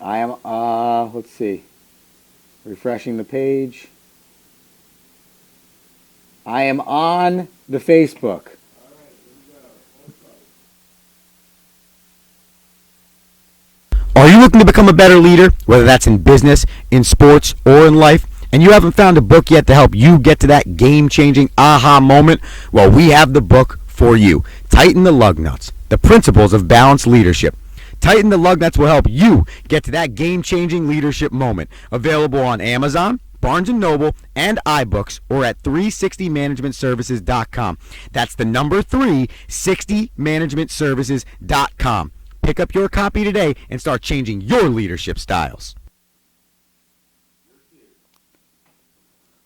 I am, let's see, refreshing the page. I am on the Facebook. Are you looking to become a better leader, whether that's in business, in sports, or in life, and you haven't found a book yet to help you get to that game-changing aha moment? Well, we have the book for you. Tighten the Lug Nuts, The Principles of Balanced Leadership. Tighten the Lug Nuts will help you get to that game-changing leadership moment. Available on Amazon, Barnes & Noble, and iBooks, or at 360managementservices.com. That's the number 360managementservices.com. Pick up your copy today and start changing your leadership styles.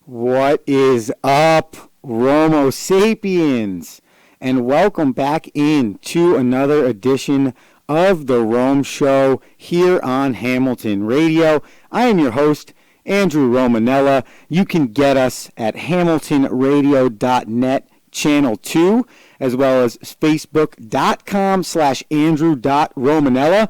What is up, Romo Sapiens? And welcome back into another edition of the Rome Show here on Hamilton Radio. I am your host, Andrew Romanella. You can get us at hamiltonradio.net channel 2, as well as facebook.com/andrew.romanella.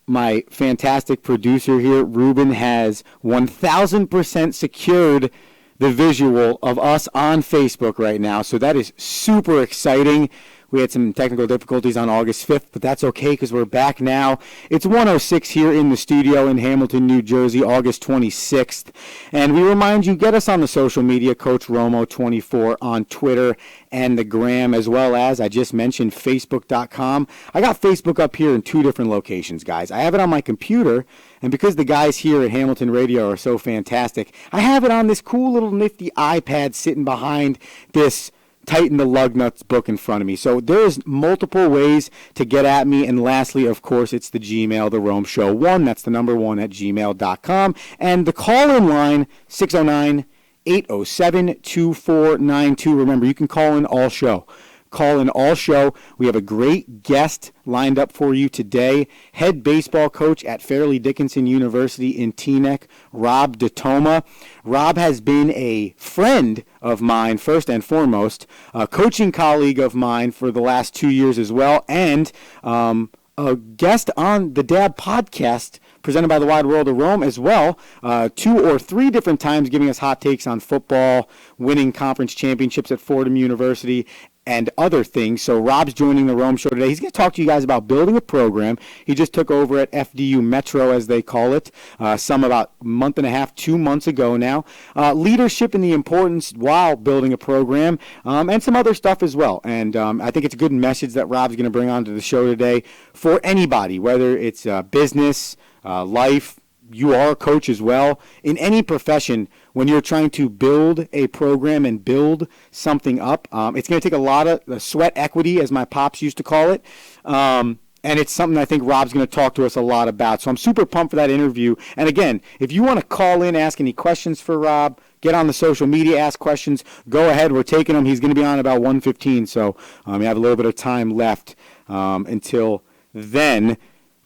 My fantastic producer here, Ruben, has 1,000% secured the visual of us on Facebook right now, so that is super exciting. We had some technical difficulties on August 5th, but that's okay because we're back now. It's 1:06 here in the studio in Hamilton, New Jersey, August 26th. And we remind you, get us on the social media, Coach Romo24 on Twitter and the Gram, as well as, I just mentioned, Facebook.com. I got Facebook up here in 2 different locations, guys. I have it on my computer, and because the guys here at Hamilton Radio are so fantastic, I have it on this cool little nifty iPad sitting behind this Tighten the Lug Nuts book in front of me. So there's multiple ways to get at me. And lastly, of course, it's the Gmail, the Rome Show 1. That's the number 1 at gmail.com. And the call-in line, 609-807-2492. Remember, you can call in all show. Call in all show. We have a great guest lined up for you today. Head baseball coach at Fairliegh Dickinson University in Teaneck, Rob DiToma. Rob has been a friend of mine, first and foremost, a coaching colleague of mine for the last 2 years as well, and a guest on the Dad podcast presented by the Wide World of Rome as well, 2 or 3 different times giving us hot takes on football, winning conference championships at Fordham University, and other things. So Rob's joining the Rome Show today. He's going to talk to you guys about building a program. He just took over at FDU Metro, as they call it, some about a month and a half, 2 months ago now. Leadership and the importance while building a program, and some other stuff as well. And I think it's a good message that Rob's going to bring onto the show today for anybody, whether it's business, life. You are a coach as well. In any profession, when you're trying to build a program and build something up, it's going to take a lot of sweat equity, as my pops used to call it. And it's something I think Rob's going to talk to us a lot about. So I'm super pumped for that interview. And again, if you want to call in, ask any questions for Rob, get on the social media, ask questions, go ahead. We're taking him. He's going to be on about 1:15. So you have a little bit of time left until then.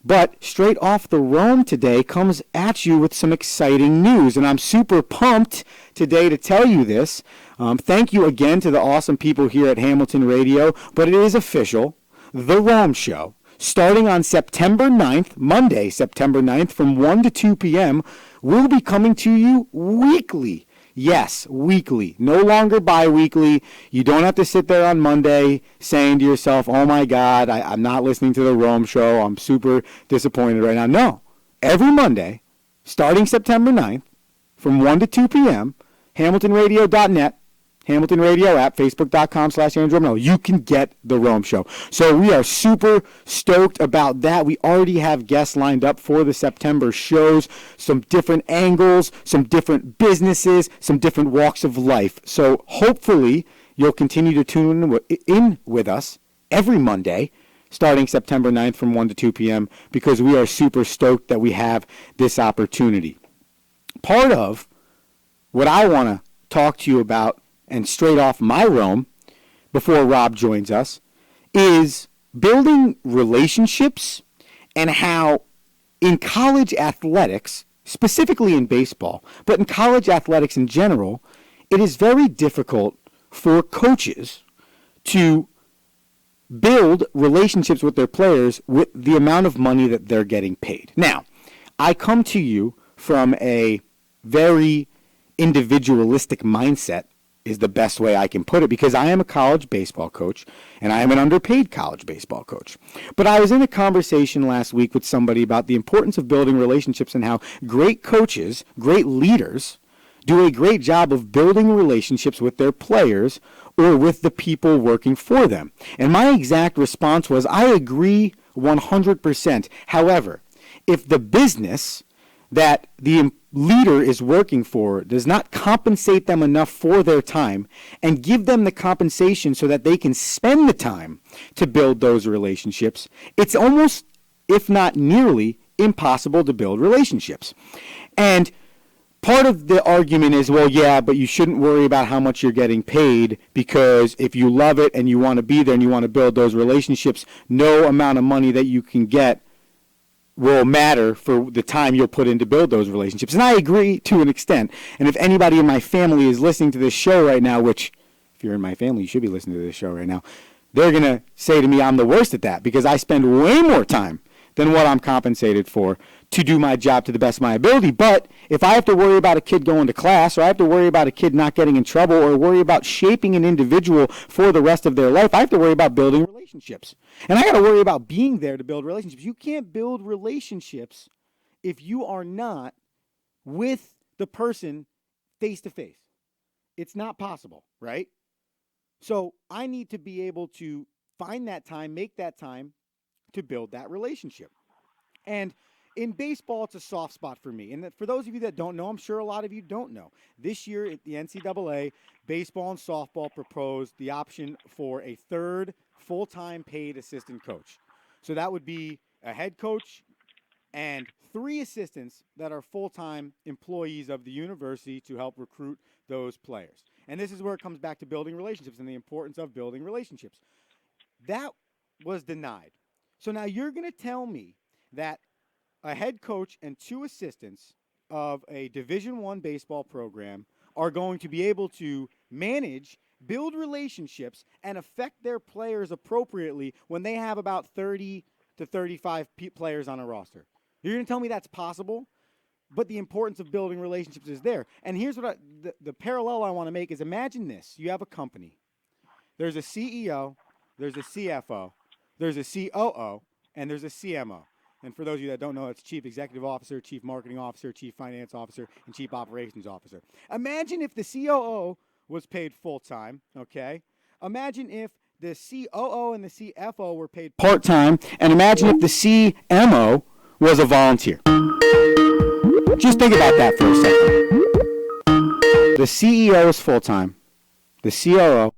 But straight off the Rome today comes at you with some exciting news, and I'm super pumped today to tell you this. Thank you again to the awesome people here at Hamilton Radio, but it is official, the Rome Show, starting on September 9th, Monday, September 9th, from 1 to 2 p.m., will be coming to you weekly. Yes, weekly. No longer bi-weekly. You don't have to sit there on Monday saying to yourself, oh my God, I'm not listening to the Rome Show. I'm super disappointed right now. No. Every Monday, starting September 9th, from 1 to 2 p.m., HamiltonRadio.net, Hamilton Radio app, Facebook.com/Andrew Romanella. You can get the Rome Show. So we are super stoked about that. We already have guests lined up for the September shows, some different angles, some different businesses, some different walks of life. So hopefully you'll continue to tune in with us every Monday, starting September 9th from 1 to 2 p.m., because we are super stoked that we have this opportunity. Part of what I want to talk to you about, and straight off my Rome, before Rob joins us, is building relationships and how in college athletics, specifically in baseball, but in college athletics in general, it is very difficult for coaches to build relationships with their players with the amount of money that they're getting paid. Now, I come to you from a very individualistic mindset is the best way I can put it, because I am a college baseball coach and I am an underpaid college baseball coach. But I was in a conversation last week with somebody about the importance of building relationships and how great coaches, great leaders, do a great job of building relationships with their players or with the people working for them. And my exact response was, I agree 100%. However, if the business that the leader is working for does not compensate them enough for their time and give them the compensation so that they can spend the time to build those relationships, it's almost, if not nearly, impossible to build relationships. And part of the argument is, well, yeah, but you shouldn't worry about how much you're getting paid, because if you love it and you want to be there and you want to build those relationships, no amount of money that you can get will matter for the time you'll put in to build those relationships. And I agree to an extent. And if anybody in my family is listening to this show right now, which if you're in my family, you should be listening to this show right now, they're going to say to me I'm the worst at that, because I spend way more time than what I'm compensated for to do my job to the best of my ability. But if I have to worry about a kid going to class, or I have to worry about a kid not getting in trouble, or worry about shaping an individual for the rest of their life, I have to worry about building relationships. And I got to worry about being there to build relationships. You can't build relationships if you are not with the person face to face. It's not possible, right? So I need to be able to find that time, make that time to build that relationship. And in baseball, it's a soft spot for me. And for those of you that don't know, I'm sure a lot of you don't know, this year at the NCAA, baseball and softball proposed the option for a third full-time paid assistant coach. So that would be a head coach and 3 assistants that are full-time employees of the university to help recruit those players. And this is where it comes back to building relationships and the importance of building relationships. That was denied. So now you're going to tell me that a head coach and 2 assistants of a Division I baseball program are going to be able to manage, build relationships, and affect their players appropriately when they have about 30 to 35 players on a roster. You're going to tell me that's possible? But the importance of building relationships is there. And here's what the parallel I want to make is, imagine this. You have a company. There's a CEO, there's a CFO, there's a COO, and there's a CMO. And for those of you that don't know, it's Chief Executive Officer, Chief Marketing Officer, Chief Finance Officer, and Chief Operations Officer. Imagine if the COO was paid full-time, okay? Imagine if the COO and the CFO were paid part-time, and imagine if the CMO was a volunteer. Just think about that for a second. The CEO is full-time, the COO,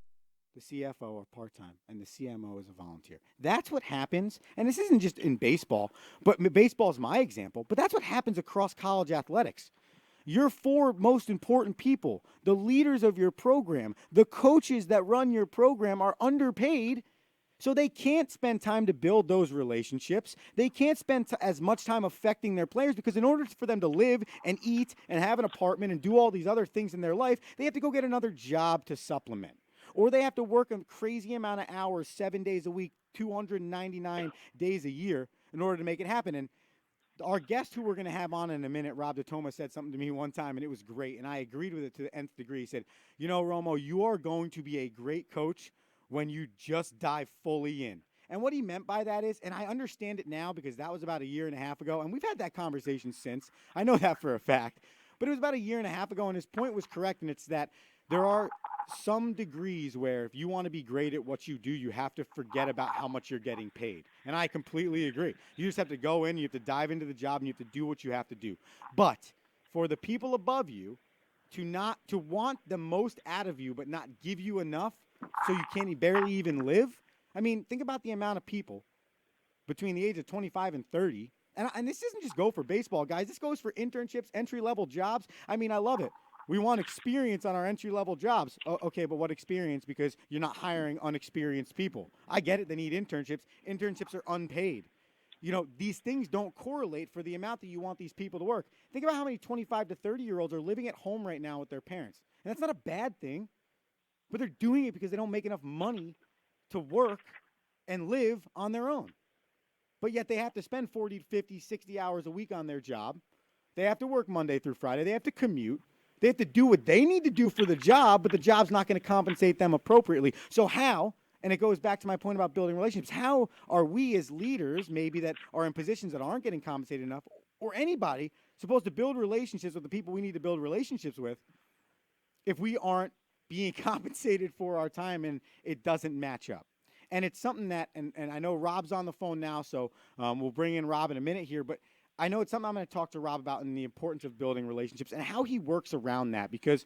the CFO are part-time, and the CMO is a volunteer. That's what happens, and this isn't just in baseball, but baseball is my example, but that's what happens across college athletics. Your 4 most important people, the leaders of your program, the coaches that run your program are underpaid, so they can't spend time to build those relationships. They can't spend as much time affecting their players, because in order for them to live and eat and have an apartment and do all these other things in their life, they have to go get another job to supplement. Or they have to work a crazy amount of hours, 7 days a week, 299 days a year in order to make it happen. And our guest who we're going to have on in a minute, Rob DiToma, said something to me one time, and it was great. And I agreed with it to the nth degree. He said, you know, Romo, you are going to be a great coach when you just dive fully in. And what he meant by that is, and I understand it now because that was about a year and a half ago, and we've had that conversation since. I know that for a fact. But it was about a year and a half ago, and his point was correct, and it's that there are some degrees where if you want to be great at what you do, you have to forget about how much you're getting paid. And I completely agree. You just have to go in, you have to dive into the job, and you have to do what you have to do. But for the people above you to want the most out of you but not give you enough so you can't barely even live, I mean, think about the amount of people between the age of 25 and 30. And this doesn't just go for baseball, guys. This goes for internships, entry-level jobs. I mean, I love it. We want experience on our entry-level jobs. Okay, but what experience? Because you're not hiring unexperienced people. I get it. They need internships. Internships are unpaid. You know, these things don't correlate for the amount that you want these people to work. Think about how many 25 to 30-year-olds are living at home right now with their parents. And that's not a bad thing, but they're doing it because they don't make enough money to work and live on their own. but yet they have to spend 40, 50, 60 hours a week on their job. They have to work Monday through Friday. They have to commute. They have to do what they need to do for the job, but the job's not going to compensate them appropriately. So how, and it goes back to my point about building relationships, how are we as leaders, maybe that are in positions that aren't getting compensated enough, or anybody, supposed to build relationships with the people we need to build relationships with if we aren't being compensated for our time and it doesn't match up? And it's something that, and I know Rob's on the phone now, so we'll bring in Rob in a minute here, but I know it's something I'm going to talk to Rob about, and the importance of building relationships and how he works around that. Because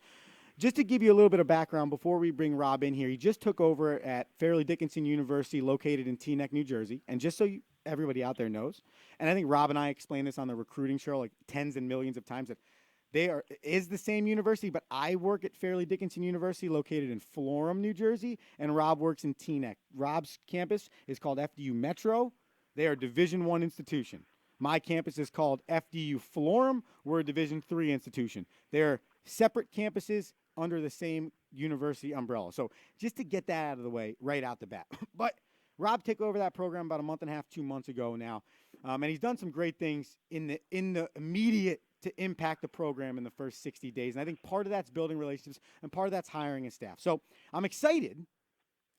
just to give you a little bit of background before we bring Rob in here, he just took over at Fairliegh Dickinson University located in Teaneck, New Jersey. And just so everybody out there knows, and I think Rob and I explained this on the recruiting show like tens and millions of times, that is the same university, but I work at Fairleigh Dickinson University located in Florham, New Jersey, and Rob works in Teaneck. Rob's campus is called FDU Metro. They are a Division I institution. My campus is called FDU Florham. We're a Division III institution. They're separate campuses under the same university umbrella. So just to get that out of the way right out the bat. But Rob took over that program about a month and a half, 2 months ago now, and he's done some great things in the immediate to impact the program in the first 60 days. And I think part of that's building relationships, and part of that's hiring a staff. So I'm excited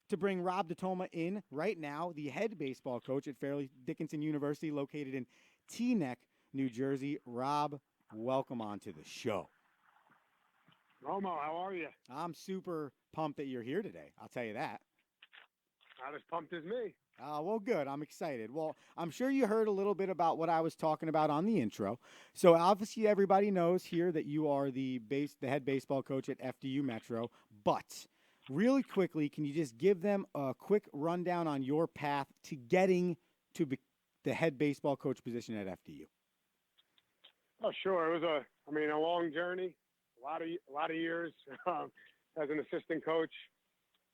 to bring Rob DiToma in right now, the head baseball coach at Fairleigh Dickinson University located in Teaneck, New Jersey. Rob, welcome onto the show. Romo, how are you? I'm super pumped that you're here today. I'll tell you that. Not as pumped as me. Well, good. I'm excited. Well, I'm sure you heard a little bit about what I was talking about on the intro. So obviously everybody knows here that you are the head baseball coach at FDU Metro. But really quickly, can you just give them a quick rundown on your path to getting to the head baseball coach position at FDU? Oh, sure. It was a long journey, a lot of years as an assistant coach,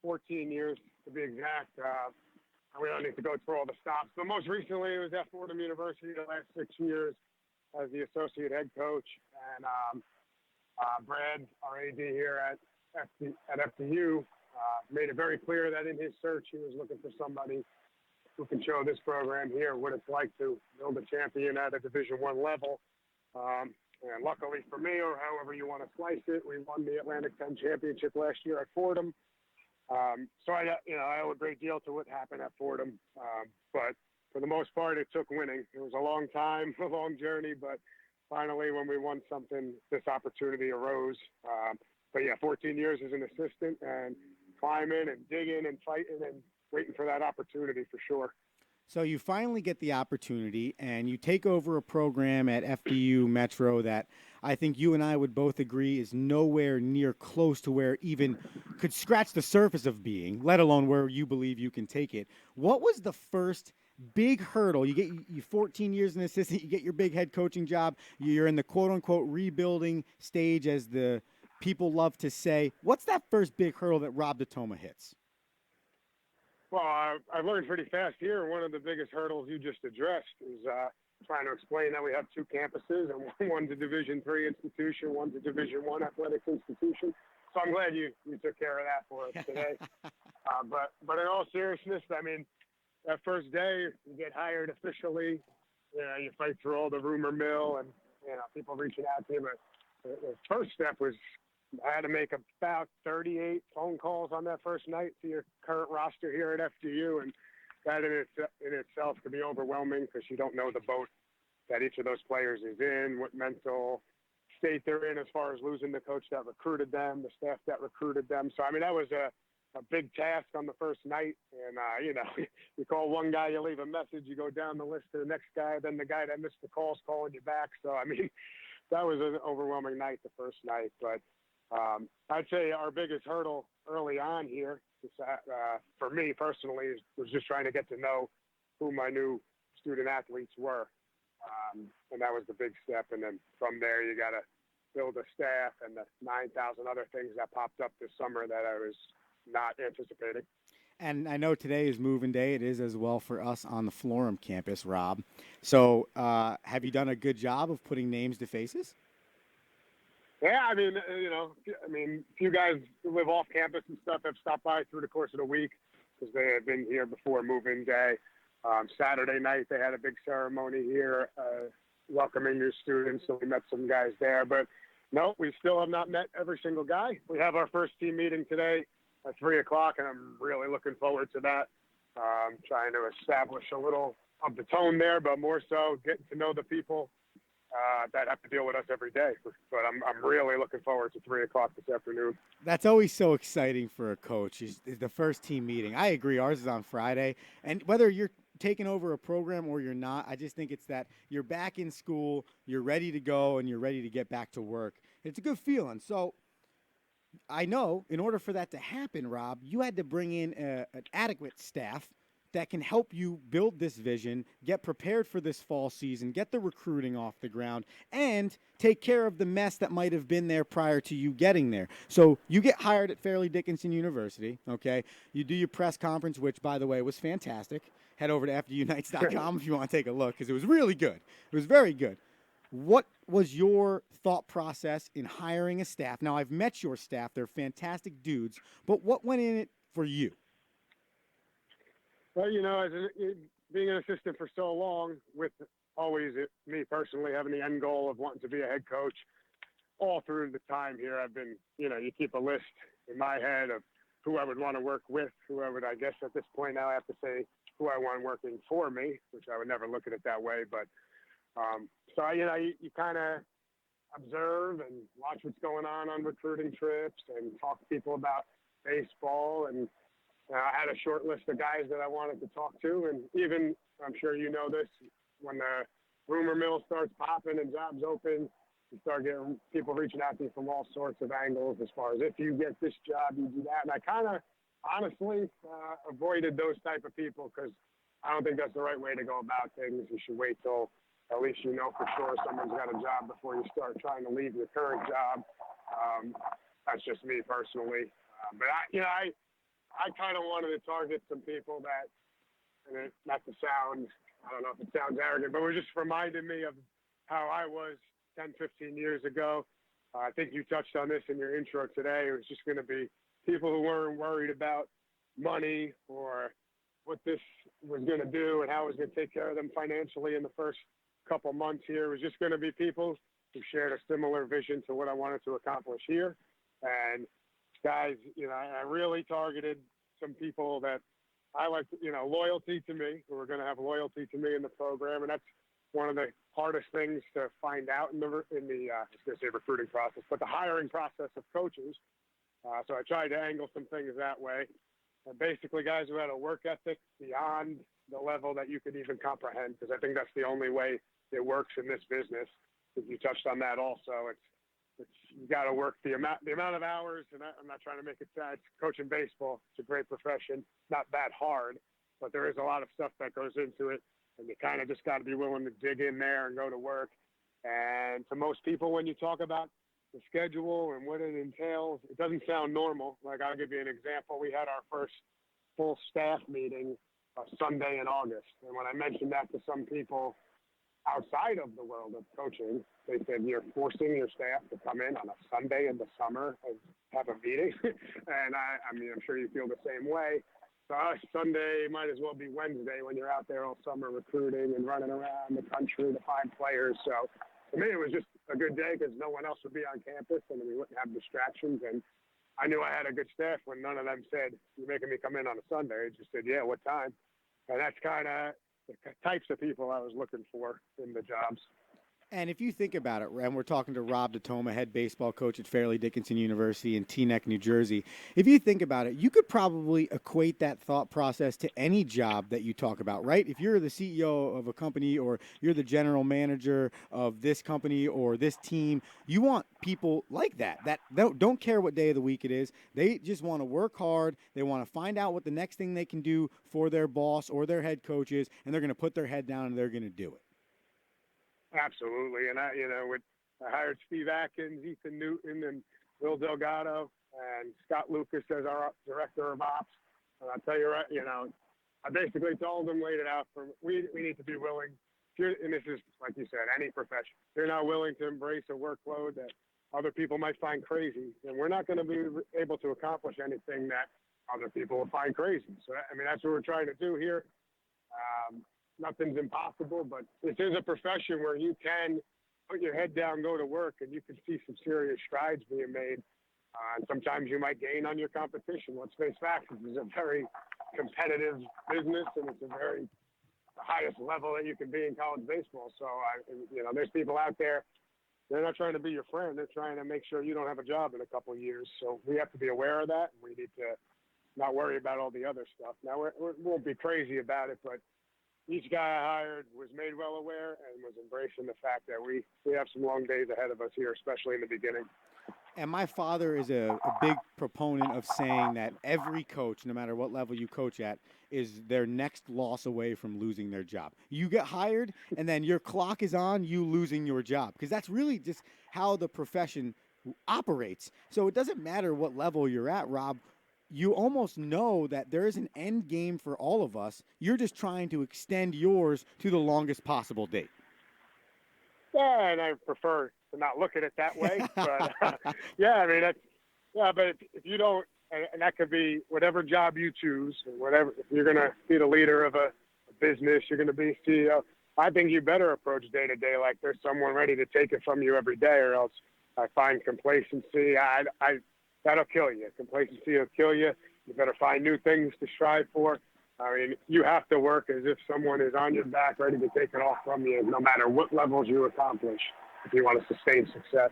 14 years to be exact. We don't need to go through all the stops, but most recently it was at Fordham University the last 6 years as the associate head coach. And Brad, our AD here at FDU, made it very clear that in his search he was looking for somebody who can show this program here what it's like to build a champion at a Division I level. And luckily for me, or however you want to slice it, we won the Atlantic 10 championship last year at Fordham. So I owe a great deal to what happened at Fordham. But for the most part, it took winning. It was a long time, a long journey, but finally when we won something, this opportunity arose. But yeah, 14 years as an assistant and climbing and digging and fighting and waiting for that opportunity for sure. So you finally get the opportunity, and you take over a program at FDU Metro that I think you and I would both agree is nowhere near close to where even could scratch the surface of being, let alone where you believe you can take it. What was the first big hurdle? You get you 14 years as an assistant, you get your big head coaching job, you're in the quote-unquote rebuilding stage, as the people love to say. What's that first big hurdle that Rob DiToma hits? Well, I've learned pretty fast here. One of the biggest hurdles you just addressed is trying to explain that we have two campuses, and one's a Division III institution, one's a Division I athletics institution. So I'm glad you took care of that for us today. But in all seriousness, I mean, that first day you get hired officially, you fight through all the rumor mill and people reaching out to you. But the first step was I had to make about 38 phone calls on that first night to your current roster here at FDU, and that in itself could be overwhelming because you don't know the boat that each of those players is in, what mental state they're in as far as losing the coach that recruited them, the staff that recruited them. So, I mean, that was a big task on the first night. And, you call one guy, you leave a message, you go down the list to the next guy, then the guy that missed the call's calling you back. So, I mean, that was an overwhelming night the first night. But I'd say our biggest hurdle early on here, for me personally, was just trying to get to know who my new student athletes were. And that was the big step. And then from there, you got to build a staff and the 9,000 other things that popped up this summer that I was not anticipating. And I know today is moving day. It is as well for us on the Florham campus, Rob. So have you done a good job of putting names to faces? Yeah, I mean, a few guys who live off campus and stuff have stopped by through the course of the week because they have been here before move-in day. Saturday night, they had a big ceremony here welcoming new students, so we met some guys there. But no, we still have not met every single guy. We have our first team meeting today at 3 o'clock, and I'm really looking forward to that. Trying to establish a little of the tone there, but more so getting to know the people that have to deal with us every day. But I'm really looking forward to 3 o'clock this afternoon. That's always so exciting for a coach, is the first team meeting. I agree. Ours is on Friday. And whether you're taking over a program or you're not, I just think it's that you're back in school, you're ready to go, and you're ready to get back to work. It's a good feeling. So I know in order for that to happen, Rob, you had to bring in an adequate staff that can help you build this vision, get prepared for this fall season, get the recruiting off the ground, and take care of the mess that might have been there prior to you getting there. So you get hired at Fairleigh Dickinson University, okay? You do your press conference, which, by the way, was fantastic. Head over to FDUnites.com if you want to take a look, because it was really good. It was very good. What was your thought process in hiring a staff? Now, I've met your staff. They're fantastic dudes. But what went in it for you? Well, being an assistant for so long, with always me personally having the end goal of wanting to be a head coach, all through the time here, I've been, you keep a list in my head of who I would want to work with, who I would, I guess at this point now I have to say who I want working for me, which I would never look at it that way. But so, you kind of observe and watch what's going on recruiting trips and talk to people about baseball. And I had a short list of guys that I wanted to talk to. And even, I'm sure you know this, when the rumor mill starts popping and jobs open, you start getting people reaching out to you from all sorts of angles as far as if you get this job, you do that. And I kind of honestly avoided those type of people because I don't think that's the right way to go about things. You should wait till at least you know for sure someone's got a job before you start trying to leave your current job. That's just me personally. But I kind of wanted to target some people that, and not to sound, I don't know if it sounds arrogant, but it just reminded me of how I was 10, 15 years ago. I think you touched on this in your intro today. It was just going to be people who weren't worried about money or what this was going to do and how it was going to take care of them financially in the first couple months here. It was just going to be people who shared a similar vision to what I wanted to accomplish here. And guys, I really targeted some people that I like, loyalty to me, who are going to have loyalty to me in the program. And that's one of the hardest things to find out in the I was going to say recruiting process, but the hiring process of coaches. So I tried to angle some things that way. And basically guys who had a work ethic beyond the level that you could even comprehend, because I think that's the only way it works in this business. You touched on that also. It's you got to work the amount of hours, and I'm not trying to make it sad. Coaching baseball, it's a great profession, not that hard, but there is a lot of stuff that goes into it, and you kind of just got to be willing to dig in there and go to work. And to most people, when you talk about the schedule and what it entails, it doesn't sound normal. Like, I'll give you an example. We had our first full staff meeting Sunday in August, and when I mentioned that to some people outside of the world of coaching, they said, you're forcing your staff to come in on a Sunday in the summer and have a meeting. And I mean, I'm sure you feel the same way. So Sunday might as well be Wednesday when you're out there all summer recruiting and running around the country to find players. So for me, it was just a good day because no one else would be on campus and we wouldn't have distractions. And I knew I had a good staff when none of them said, you're making me come in on a Sunday. They just said, yeah, what time? And that's kind of the types of people I was looking for in the jobs. And if you think about it, and we're talking to Rob DiToma, head baseball coach at Fairleigh Dickinson University in Teaneck, New Jersey. If you think about it, you could probably equate that thought process to any job that you talk about, right? If you're the CEO of a company or you're the general manager of this company or this team, you want people like that don't care what day of the week it is. They just want to work hard. They want to find out what the next thing they can do for their boss or their head coach is, and they're going to put their head down and they're going to do it. Absolutely. And I hired Steve Atkins, Ethan Newton, and Will Delgado, and Scott Lucas as our director of ops. And I'll tell you, I basically told them, laid it out we need to be willing. And this is, like you said, any profession. If you're not willing to embrace a workload that other people might find crazy, then we're not going to be able to accomplish anything that other people will find crazy. So, I mean, that's what we're trying to do here. Nothing's impossible, but this is a profession where you can put your head down, go to work, and you can see some serious strides being made. And sometimes you might gain on your competition. Let's face facts, this is a very competitive business, and it's a very highest level that you can be in college baseball. So, there's people out there, they're not trying to be your friend. They're trying to make sure you don't have a job in a couple of years. So we have to be aware of that. We need to not worry about all the other stuff. Now, we won't be crazy about it, but each guy I hired was made well aware and was embracing the fact that we have some long days ahead of us here, especially in the beginning. And my father is a big proponent of saying that every coach, no matter what level you coach at, is their next loss away from losing their job. You get hired, and then your clock is on you losing your job, because that's really just how the profession operates. So it doesn't matter what level you're at, Rob. You almost know that there is an end game for all of us. You're just trying to extend yours to the longest possible date. Yeah, and I prefer to not look at it that way. But, but if you don't, and that could be whatever job you choose, or whatever, if you're going to be the leader of a business, you're going to be CEO, I think you better approach day to day like there's someone ready to take it from you every day, or else I find complacency. That'll kill you. Complacency will kill you. You better find new things to strive for. I mean, you have to work as if someone is on your back ready to take it all from you, no matter what levels you accomplish, if you want to sustain success.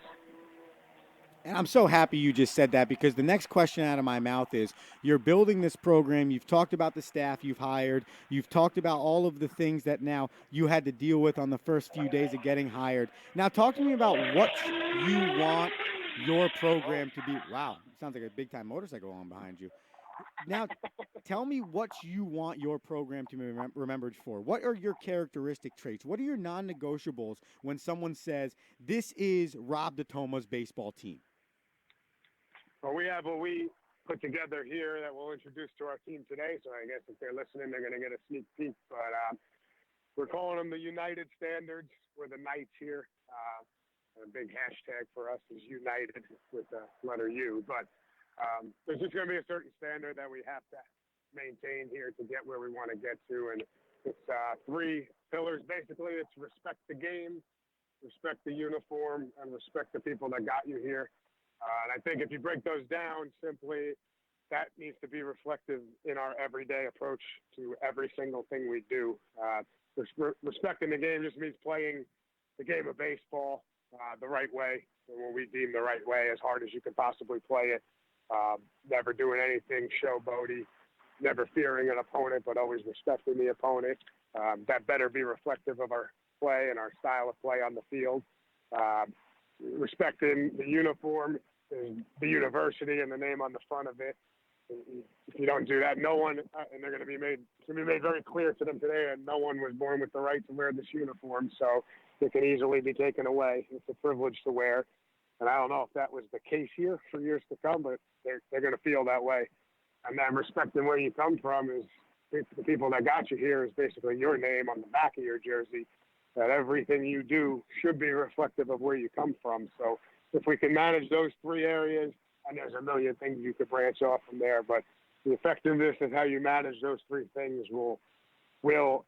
And I'm so happy you just said that, because the next question out of my mouth is, you're building this program. You've talked about the staff you've hired. You've talked about all of the things that now you had to deal with on the first few days of getting hired. Now talk to me about what you want your program to be. Wow, sounds like a big-time motorcycle on behind you. Now, tell me what you want your program to be remembered for. What are your characteristic traits? What are your non-negotiables when someone says, this is Rob DiToma's baseball team? Well, we have what we put together here that we'll introduce to our team today. So I guess if they're listening, they're going to get a sneak peek. But we're calling them the United Standards. We're the Knights here. A big hashtag for us is United with the letter U. But there's just going to be a certain standard that we have to maintain here to get where we want to get to. And it's three pillars, basically. It's respect the game, respect the uniform, and respect the people that got you here. And I think if you break those down, simply that needs to be reflective in our everyday approach to every single thing we do. Respecting the game just means playing the game of baseball the right way, and what we deem the right way, as hard as you could possibly play it. Never doing anything showboaty, never fearing an opponent, but always respecting the opponent. That better be reflective of our play and our style of play on the field. Respecting the uniform, the university, and the name on the front of it. If you don't do that, no one, and they're going to be made very clear to them today that no one was born with the right to wear this uniform, so it can easily be taken away. It's a privilege to wear, and I don't know if that was the case here for years to come, but they're going to feel that way. And then respecting where you come from is the people that got you here is basically your name on the back of your jersey, that everything you do should be reflective of where you come from. So if we can manage those three areas, and there's a million things you could branch off from there, but the effectiveness of how you manage those three things will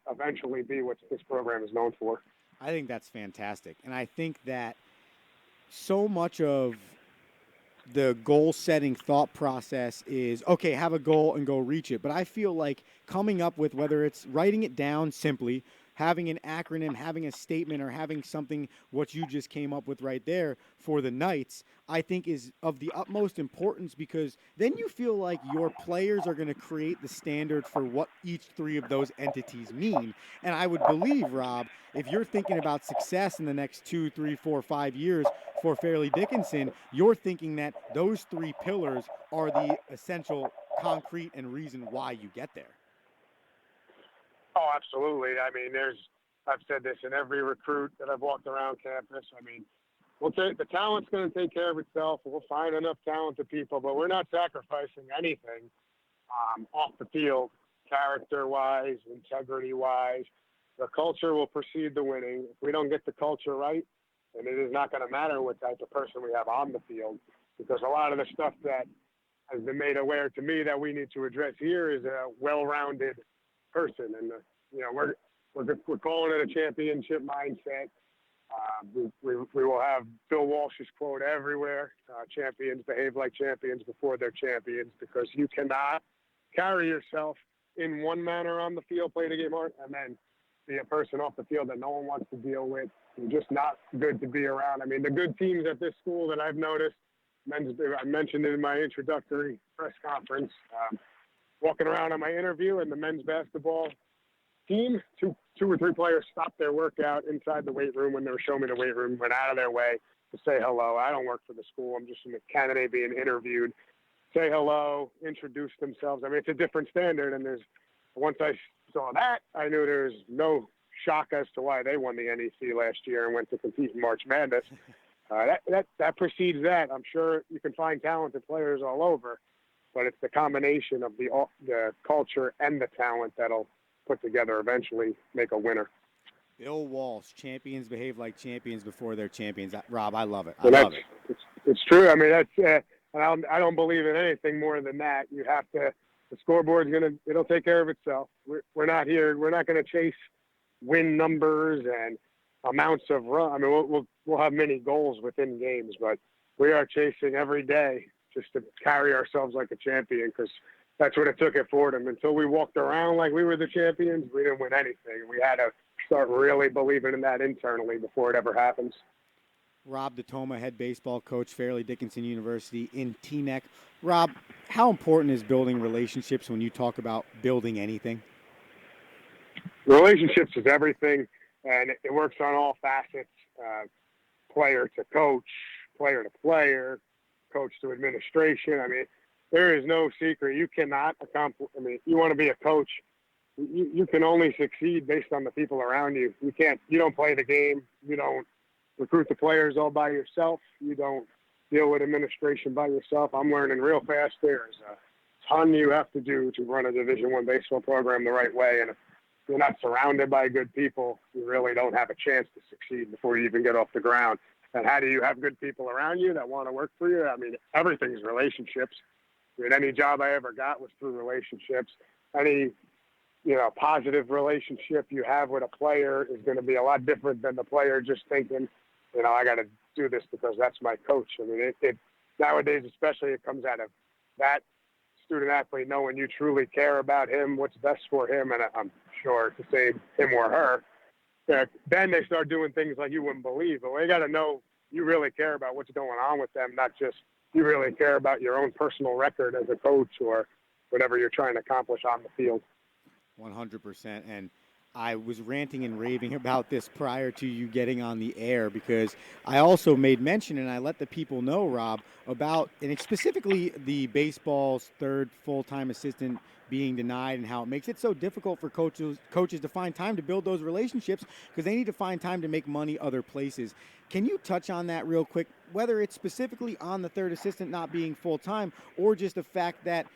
eventually be what this program is known for. I think that's fantastic. And I think that so much of the goal-setting thought process is, okay, have a goal and go reach it. But I feel like coming up with, whether it's writing it down simply, having an acronym, having a statement, or having something, what you just came up with right there for the Knights, I think is of the utmost importance, because then you feel like your players are going to create the standard for what each three of those entities mean. And I would believe, Rob, if you're thinking about success in the next 2, 3, 4, 5 years for Fairliegh Dickinson, you're thinking that those three pillars are the essential concrete and reason why you get there. Oh, absolutely. I mean, I've said this in every recruit that I've walked around campus. I mean, the talent's going to take care of itself. We'll find enough talented people, but we're not sacrificing anything off the field, character-wise, integrity-wise. The culture will precede the winning. If we don't get the culture right, then it is not going to matter what type of person we have on the field, because a lot of the stuff that has been made aware to me that we need to address here is a well-rounded person, and we're calling it a championship mindset. We will have Bill Walsh's quote everywhere: "Champions behave like champions before they're champions," because you cannot carry yourself in one manner on the field, play the game hard, and then be a person off the field that no one wants to deal with. You're just not good to be around. I mean, the good teams at this school that I've noticed, I mentioned it in my introductory press conference, walking around on my interview, and the men's basketball team, two or three players stopped their workout inside the weight room when they were showing me the weight room, went out of their way to say hello. I don't work for the school. I'm just a candidate being interviewed. Say hello, introduce themselves. I mean, it's a different standard, and once I saw that, I knew there's no shock as to why they won the NEC last year and went to compete in March Madness. That precedes that. I'm sure you can find talented players all over, but it's the combination of the culture and the talent that'll put together eventually make a winner. Bill Walsh, champions behave like champions before they're champions. Rob, I love it. It's true. I mean, I don't believe in anything more than that. You have to. The scoreboard's it'll take care of itself. We're not here. We're not going to chase win numbers and amounts of run. I mean, we'll have many goals within games, but we are chasing every day just to carry ourselves like a champion, because that's what it took at Fordham. Until we walked around like we were the champions, we didn't win anything. We had to start really believing in that internally before it ever happens. Rob DiToma, head baseball coach, Fairliegh Dickinson University in Teaneck. Rob, how important is building relationships when you talk about building anything? Relationships is everything, and it works on all facets, player to coach, player to player, coach to administration. I mean, there is no secret. You cannot accomplish. I mean, if you want to be a coach, you can only succeed based on the people around you. You don't play the game. You don't recruit the players all by yourself. You don't deal with administration by yourself. I'm learning real fast. There's a ton you have to do to run a Division I baseball program the right way. And if you're not surrounded by good people, you really don't have a chance to succeed before you even get off the ground. And how do you have good people around you that want to work for you? I mean, everything's relationships. I mean, any job I ever got was through relationships. Any, positive relationship you have with a player is going to be a lot different than the player just thinking, I got to do this because that's my coach. I mean, it nowadays, especially, it comes out of that student athlete knowing you truly care about him, what's best for him, and I'm sure to say him or her. Then they start doing things like you wouldn't believe. But we got to know you really care about what's going on with them, not just you really care about your own personal record as a coach or whatever you're trying to accomplish on the field. 100%. And I was ranting and raving about this prior to you getting on the air, because I also made mention, and I let the people know, Rob, about, and specifically the baseball's third full-time assistant being denied and how it makes it so difficult for coaches to find time to build those relationships because they need to find time to make money other places. Can you touch on that real quick, whether it's specifically on the third assistant not being full-time or just the fact that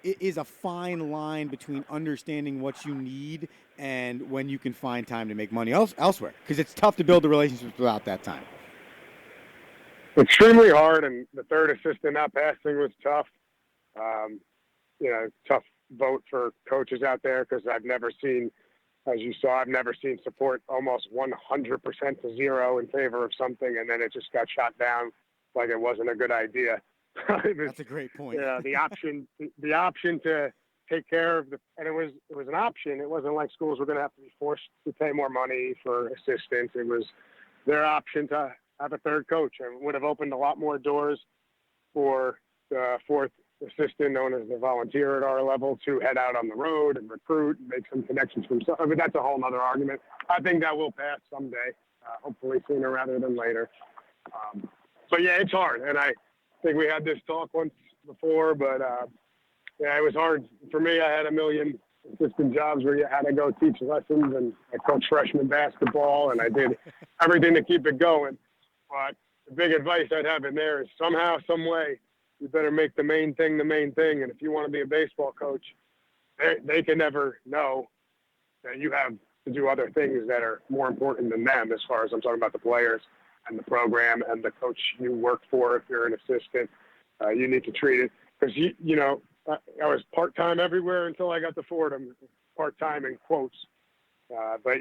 it is a fine line between understanding what you need and when you can find time to make money elsewhere, because it's tough to build the relationships without that time. Extremely hard, and the third assistant not passing was tough. Tough vote for coaches out there, because I've never seen, as you saw, I've never seen support almost 100% to zero in favor of something, and then it just got shot down like it wasn't a good idea. That's a great point. Yeah, the option to take care of and it was an option. It wasn't like schools were going to have to be forced to pay more money for assistants. It was their option to have a third coach, and would have opened a lot more doors for the fourth assistant, known as the volunteer at our level, to head out on the road and recruit and make some connections from. I mean, that's a whole other argument. I think that will pass someday, hopefully sooner rather than later. But yeah, it's hard, and I think we had this talk once before, but it was hard for me. I had a million assistant jobs where you had to go teach lessons, and I coached freshman basketball, and I did everything to keep it going. But the big advice I'd have in there is somehow, some way, you better make the main thing the main thing. And if you want to be a baseball coach, they can never know that you have to do other things that are more important than them, as far as I'm talking about the players and the program and the coach you work for. If you're an assistant, you need to treat it, because I was part-time everywhere until I got to Fordham, part-time in quotes, But,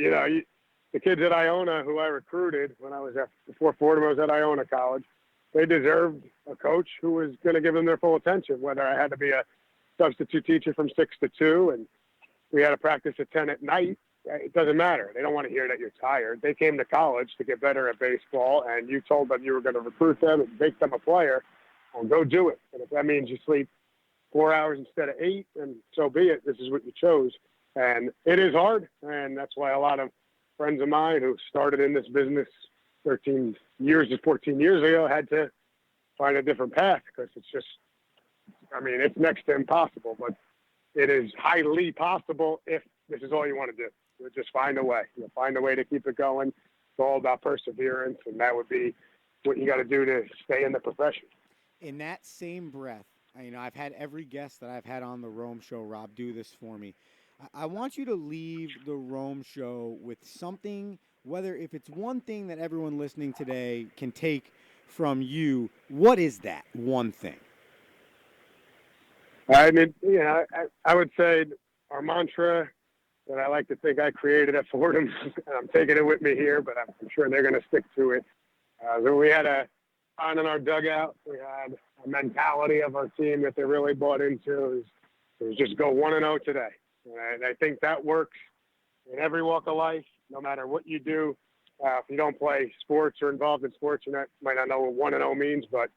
the kids at Iona who I recruited when I was before Fordham was at Iona College, they deserved a coach who was going to give them their full attention, whether I had to be a substitute teacher from 6 to 2 and we had to practice at 10 at night. It doesn't matter. They don't want to hear that you're tired. They came to college to get better at baseball, and you told them you were going to recruit them and make them a player. Well, go do it. And if that means you sleep 4 hours instead of 8, then so be it. This is what you chose. And it is hard, and that's why a lot of friends of mine who started in this business 13 years to 14 years ago had to find a different path because it's just, it's next to impossible, but it is highly possible if this is all you want to do. You just find a way. You'll find a way to keep it going. It's all about perseverance, and that would be what you got to do to stay in the profession. In that same breath, I've had every guest that I've had on the Rome Show, Rob, do this for me. I want you to leave the Rome Show with something, whether if it's one thing that everyone listening today can take from you, what is that one thing? I would say our mantra that I like to think I created at Fordham, and I'm taking it with me here, but I'm sure they're going to stick to it. So we had on in our dugout, we had a mentality of our team that they really bought into. It was just go 1-0 today. And I think that works in every walk of life, no matter what you do. If you don't play sports or involved in sports, you might not know what 1-0 means, but at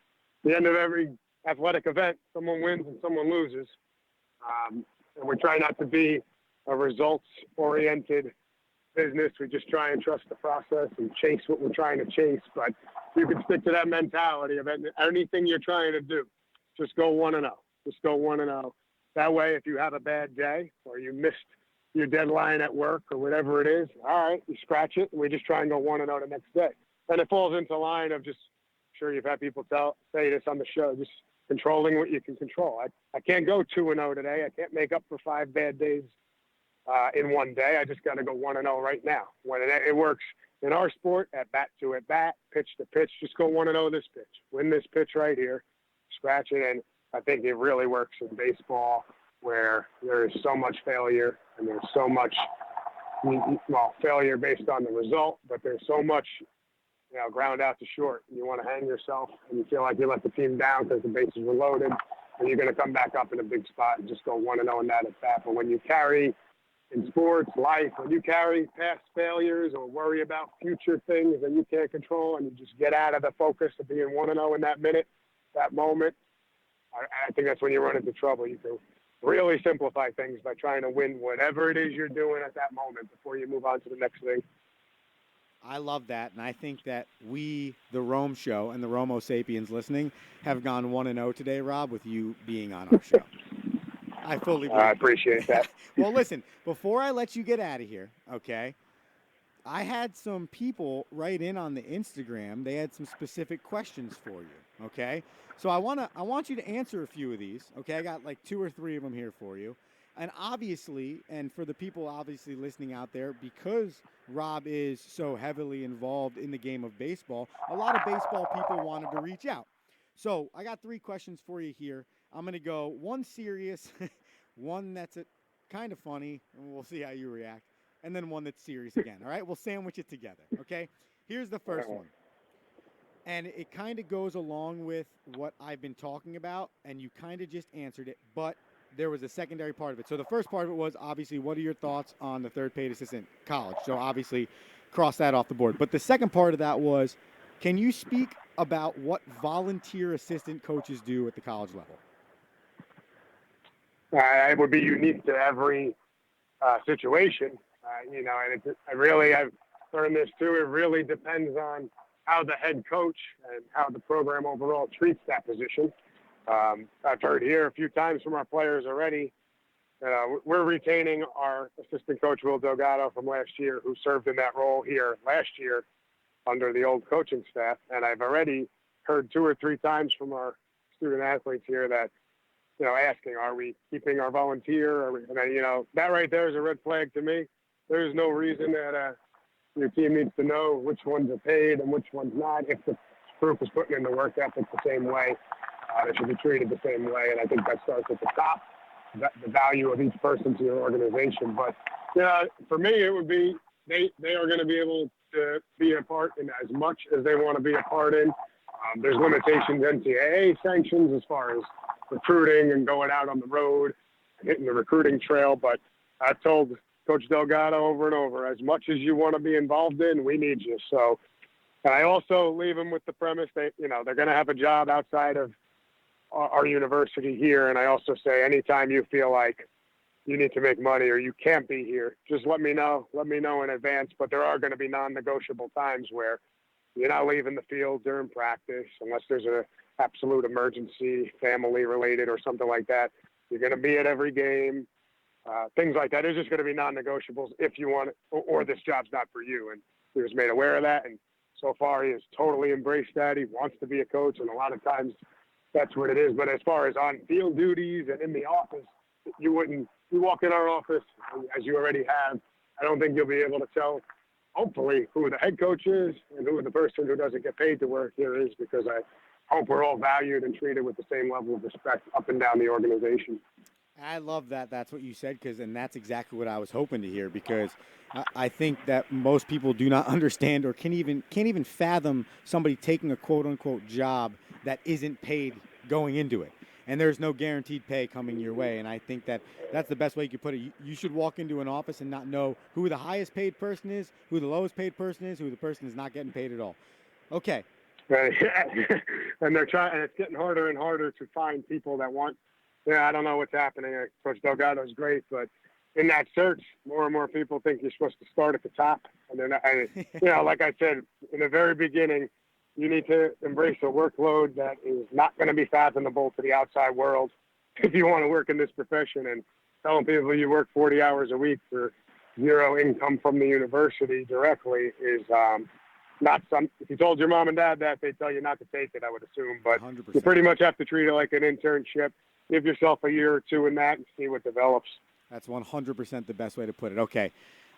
the end of every athletic event, someone wins and someone loses. And we try not to be a results-oriented business. We just try and trust the process and chase what we're trying to chase. But you can stick to that mentality of anything you're trying to do. Just go 1-0. Just go 1-0. That way, if you have a bad day or you missed your deadline at work or whatever it is, all right, you scratch it, and we just try and go 1-0 the next day. And it falls into line of just, sure you've had people say this on the show, just controlling what you can control. I can't go 2-0 today. I can't make up for 5 bad days in one day. I just got to go 1-0 right now. When it works in our sport, at bat to at bat, pitch to pitch, just go 1-0 this pitch. Win this pitch right here, scratch it, and I think it really works in baseball where there is so much failure and there's so much, failure based on the result, but there's so much, ground out to short. You want to hang yourself and you feel like you let the team down because the bases were loaded and you're going to come back up in a big spot and just go 1-0 in that at bat. But when you carry in sports, life, when you carry past failures or worry about future things that you can't control and you just get out of the focus of being 1-0 in that minute, that moment, I think that's when you run into trouble. You can really simplify things by trying to win whatever it is you're doing at that moment before you move on to the next thing. I love that, and I think that we, the Rome Show, and the Romo Sapiens listening, have gone 1-0 today, Rob, with you being on our show. I fully believe I appreciate that. Well, listen, before I let you get out of here, okay, I had some people write in on the Instagram. They had some specific questions for you, okay? So I want you to answer a few of these, okay? I got like 2 or 3 of them here for you. And obviously, and for the people obviously listening out there, because Rob is so heavily involved in the game of baseball, a lot of baseball people wanted to reach out. So I got 3 questions for you here. I'm going to go one serious, one that's kind of funny, and we'll see how you react, and then one that's serious again, all right? We'll sandwich it together, okay? Here's the first one. And it kind of goes along with what I've been talking about, and you kind of just answered it, but there was a secondary part of it. So the first part of it was, obviously, what are your thoughts on the third paid assistant college? So obviously, cross that off the board. But the second part of that was, can you speak about what volunteer assistant coaches do at the college level? It would be unique to every situation, and I've learned this too. It really depends on how the head coach and how the program overall treats that position. I've heard here a few times from our players already. We're retaining our assistant coach, Will Delgado, from last year, who served in that role here last year under the old coaching staff. And I've already heard 2 or 3 times from our student athletes here that, asking, are we keeping our volunteer? That right there is a red flag to me. There's no reason that your team needs to know which ones are paid and which ones not. If the group is putting in the work ethic the same way, they should be treated the same way. And I think that starts at the top, the value of each person to your organization. But Yeah, for me, it would be they are going to be able to be a part in as much as they want to be a part in. There's limitations, NCAA sanctions as far as recruiting and going out on the road, hitting the recruiting trail. But I've told Coach Delgado over and over, as much as you want to be involved in, we need you. So, and I also leave them with the premise that, they're going to have a job outside of our university here. And I also say, anytime you feel like you need to make money or you can't be here, just let me know. Let me know in advance. But there are going to be non-negotiable times where you're not leaving the field during practice unless there's an absolute emergency, family related or something like that. You're going to be at every game, things like that. There's just going to be non-negotiables if you want it, or this job's not for you. And he was made aware of that. And so far he has totally embraced that. He wants to be a coach. And a lot of times that's what it is. But as far as on field duties and in the office, you walk in our office, as you already have, I don't think you'll be able to tell, hopefully, who the head coach is and who the person who doesn't get paid to work here is, because I hope we're all valued and treated with the same level of respect up and down the organization. I love that. That's what you said, and that's exactly what I was hoping to hear, because I think that most people do not understand or can't even fathom somebody taking a quote unquote job that isn't paid going into it. And there's no guaranteed pay coming your way. And I think that that's the best way you could put it. You should walk into an office and not know who the highest paid person is, who the lowest paid person is, who the person is not getting paid at all. Okay. Right. And they're trying, and it's getting harder and harder to find people that want. Yeah, I don't know what's happening. Coach Delgado's great, but in that search, more and more people think you're supposed to start at the top. And they're not. And, like I said in the very beginning, you need to embrace a workload that is not going to be fathomable to the outside world if you want to work in this profession. And telling people you work 40 hours a week for zero income from the university directly is not some. If you told your mom and dad that, they'd tell you not to take it, I would assume. But 100%. You pretty much have to treat it like an internship. Give yourself a year or two in that and see what develops. That's 100% the best way to put it. Okay.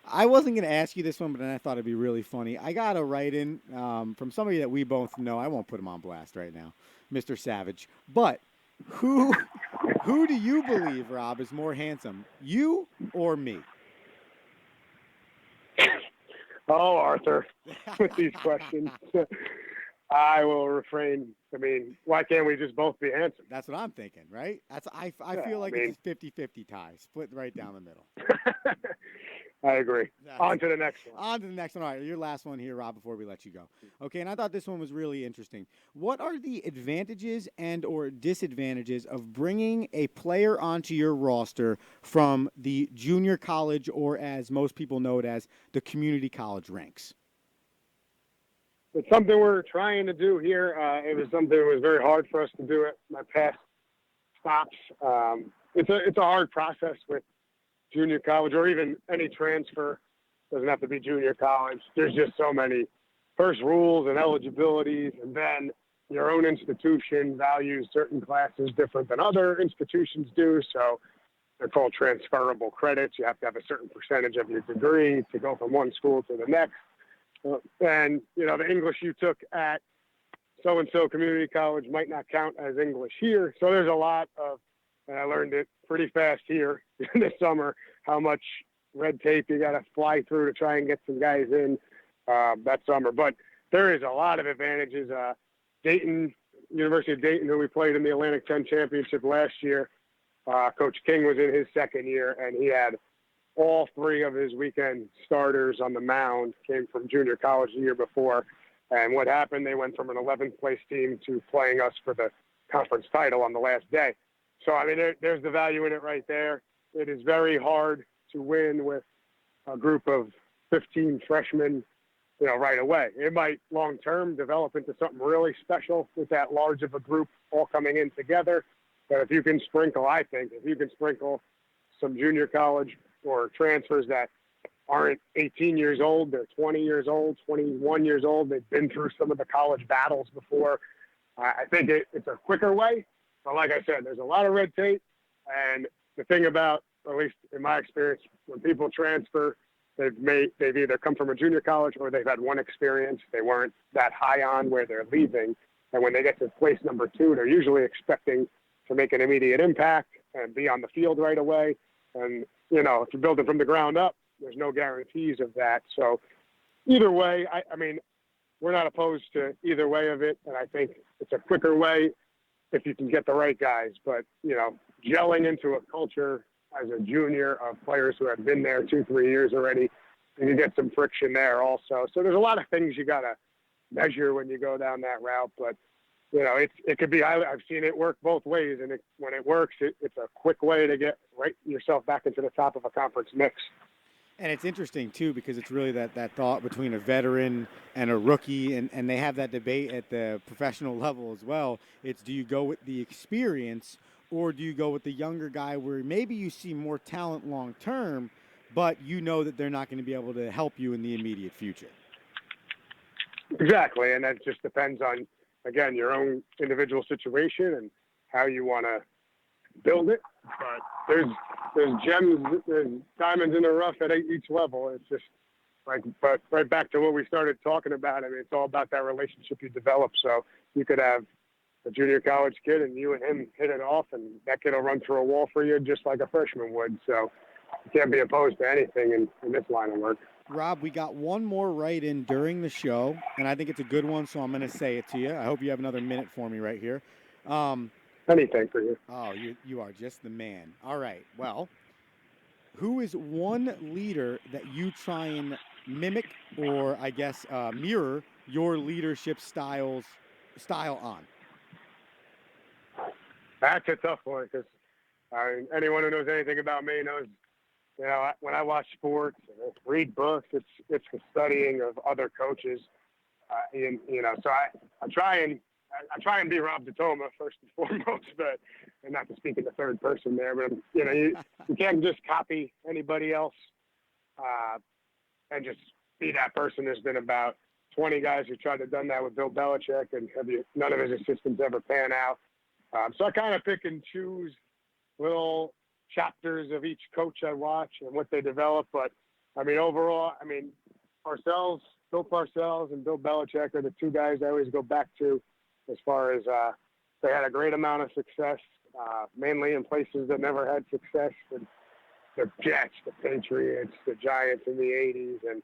I wasn't going to ask you this one, but then I thought it'd be really funny. I got a write-in from somebody that we both know. I won't put him on blast right now, Mr. Savage. But who do you believe, Rob, is more handsome, you or me? Oh, Arthur, with these questions. I will refrain. I mean, why can't we just both be handsome? That's what I'm thinking, right? I feel like it's a 50-50 tie, split right down the middle. I agree. On to the next one. On to the next one. All right, your last one here, Rob, before we let you go. Okay, and I thought this one was really interesting. What are the advantages and or disadvantages of bringing a player onto your roster from the junior college, or as most people know it as, the community college ranks? It's something we're trying to do here. It was something that was very hard for us to do at my past stops. It's a hard process with junior college, or even any transfer. Doesn't have to be junior college. There's just so many first rules and eligibilities, and then your own institution values certain classes different than other institutions do. So they're called transferable credits. You have to have a certain percentage of your degree to go from one school to the next. And, the English you took at so-and-so community college might not count as English here. So there's a lot of, and I learned it pretty fast here this summer, how much red tape you got to fly through to try and get some guys in that summer. But there is a lot of advantages. Dayton, University of Dayton, who we played in the Atlantic 10 championship last year, Coach King was in his second year, and he had all three of his weekend starters on the mound came from junior college the year before. And what happened, they went from an 11th place team to playing us for the conference title on the last day. So, I mean, there's the value in it right there. It is very hard to win with a group of 15 freshmen, right away. It might long-term develop into something really special with that large of a group all coming in together. But if you can sprinkle some junior college or transfers that aren't 18 years old, they're 20 years old, 21 years old, they've been through some of the college battles before, I think it's a quicker way. But like I said, there's a lot of red tape. And the thing about, at least in my experience, when people transfer, they've either come from a junior college or they've had one experience they weren't that high on where they're leaving. And when they get to place number 2, they're usually expecting to make an immediate impact and be on the field right away. And, if you're building from the ground up, there's no guarantees of that. So either way, I mean, we're not opposed to either way of it. And I think it's a quicker way if you can get the right guys. But, gelling into a culture as a junior of players who have been there 2-3 years already, and you get some friction there also. So there's a lot of things you got to measure when you go down that route. But, it could be, I've seen it work both ways. And when it works, it's a quick way to get yourself back into the top of a conference mix. And it's interesting, too, because it's really that thought between a veteran and a rookie, and they have that debate at the professional level as well. It's, do you go with the experience or do you go with the younger guy where maybe you see more talent long term, but you know that they're not going to be able to help you in the immediate future? Exactly, and that just depends on, again, your own individual situation and how you want to build it. But there's gems, there's diamonds in the rough at each level. It's just but right back to what we started talking about. I mean, it's all about that relationship you develop. So you could have a junior college kid and you and him hit it off, and that kid will run through a wall for you just like a freshman would. So you can't be opposed to anything in this line of work. Rob, we got one more write-in during the show, and I think it's a good one, so I'm going to say it to you. I hope you have another minute for me right here. Anything for you. Oh, you are just the man. All right. Well, who is one leader that you try and mimic or, I guess, mirror your leadership style on? That's a tough one because anyone who knows anything about me knows, when I watch sports and read books, it's the studying of other coaches. So I try and be Rob DiToma first and foremost, and not to speak in the third person there, but you can't just copy anybody else and just be that person. There's been about 20 guys who tried to done that with Bill Belichick, and none of his assistants ever pan out. So I kind of pick and choose little chapters of each coach I watch and what they develop. But I mean, overall, Bill Parcells and Bill Belichick are the two guys I always go back to as far as they had a great amount of success, mainly in places that never had success. The Jets, the Patriots, the Giants in the 80s. And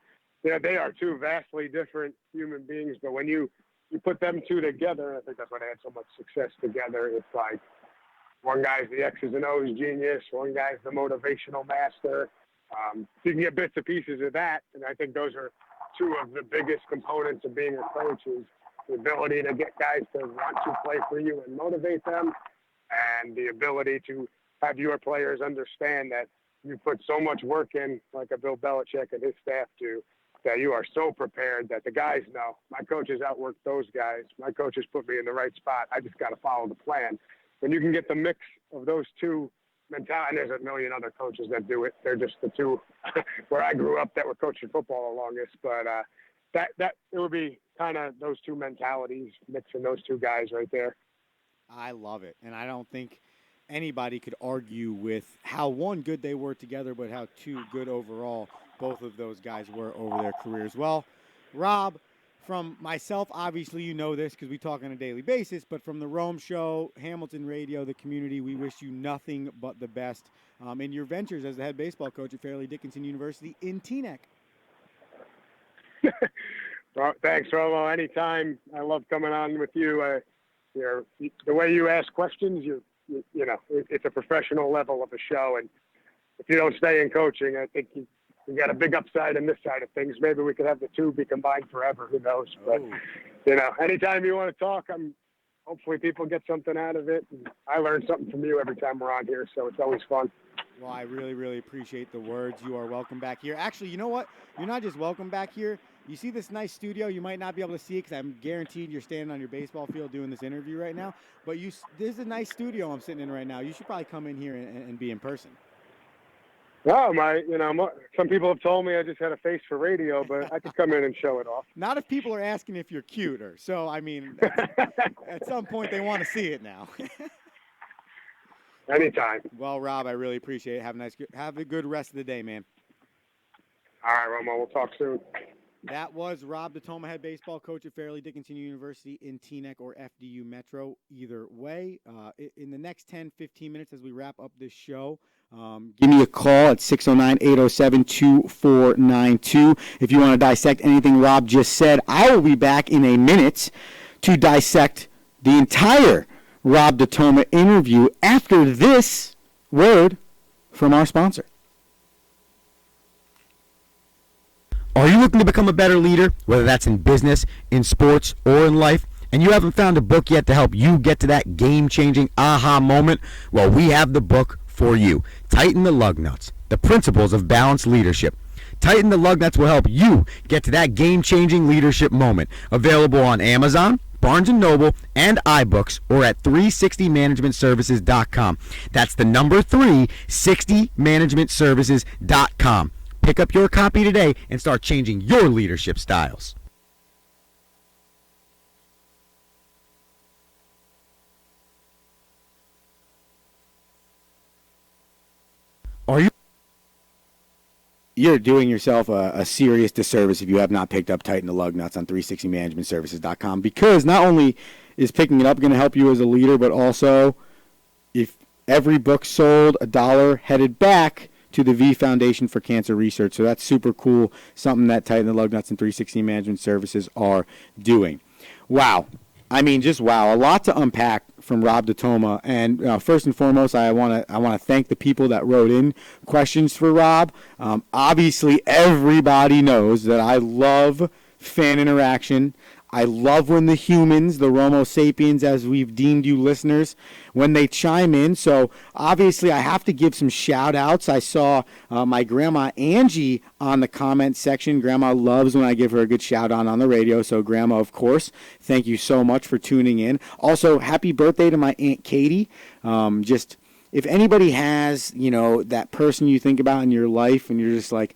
they are two vastly different human beings. But when you put them two together, I think that's why they had so much success together. It's like one guy's the X's and O's genius, one guy's the motivational master. You can get bits and pieces of that, and I think those are two of the biggest components of being a coach is the ability to get guys to want to play for you and motivate them, and the ability to have your players understand that you put so much work in, like a Bill Belichick and his staff do, that you are so prepared that the guys know, my coaches outwork those guys. My coaches put me in the right spot. I just got to follow the plan. When you can get the mix of those two mentality, and there's a million other coaches that do it. They're just the two where I grew up that were coaching football the longest. But that it would be kind of those two mentalities, mixing those two guys right there. I love it, and I don't think anybody could argue with how, one, good they were together, but how, two, good overall both of those guys were over their careers. Well, Rob, from myself, obviously you know this because we talk on a daily basis, but from the Rome Show, Hamilton Radio, the community, we wish you nothing but the best in your ventures as the head baseball coach at Fairliegh Dickinson University in Teaneck. Well, thanks, Romo. Anytime. I love coming on with you. The way you ask questions, it's a professional level of a show, and if you don't stay in coaching, I think you got a big upside on this side of things. Maybe we could have the two be combined forever. Who knows? But, anytime you want to talk, hopefully people get something out of it. And I learn something from you every time we're on here, so it's always fun. Well, I really, really appreciate the words. You are welcome back here. Actually, you know what? You're not just welcome back here. You see this nice studio? You might not be able to see it because I'm guaranteed you're standing on your baseball field doing this interview right now. But this is a nice studio I'm sitting in right now. You should probably come in here and be in person. Well, some people have told me I just had a face for radio, but I could come in and show it off. Not if people are asking if you're cuter. So, I mean, at some point they want to see it now. Anytime. Well, Rob, I really appreciate it. Have a good rest of the day, man. All right, Romo. We'll talk soon. That was Rob DiToma, head baseball coach at Fairleigh Dickinson University in Teaneck or FDU Metro. Either way, in the next 10, 15 minutes as we wrap up this show, Give me a call at 609-807-2492 if you want to dissect anything Rob just said. I will be back in a minute to dissect the entire Rob DiToma interview after this word from our sponsor. Are you looking to become a better leader, whether that's in business, in sports, or in life, and you haven't found a book yet to help you get to that game-changing aha moment? Well, we have the book for you. Tighten the Lug Nuts, the principles of balanced leadership. Tighten the Lug Nuts will help you get to that game-changing leadership moment. Available on Amazon, Barnes & Noble, and iBooks, or at 360managementservices.com. That's the number 360managementservices.com. Pick up your copy today and start changing your leadership styles. You're doing yourself a serious disservice if you have not picked up Tighten the Lug Nuts on 360managementservices.com, because not only is picking it up going to help you as a leader, but also if every book sold, $1 headed back to the V Foundation for Cancer Research. So that's super cool, something that Tighten the Lug Nuts and 360 Management Services are doing. Wow. I mean, just wow. A lot to unpack from Rob DiToma. And first and foremost, I want to thank the people that wrote in questions for Rob. Obviously, everybody knows that I love fan interaction. I love when the humans, the Romo sapiens, as we've deemed you listeners, when they chime in. So obviously I have to give some shout outs. I saw my grandma Angie on the comment section. Grandma loves when I give her a good shout out on the radio. So grandma, of course, thank you so much for tuning in. Also, happy birthday to my Aunt Katie. Just if anybody has, that person you think about in your life and you're just like,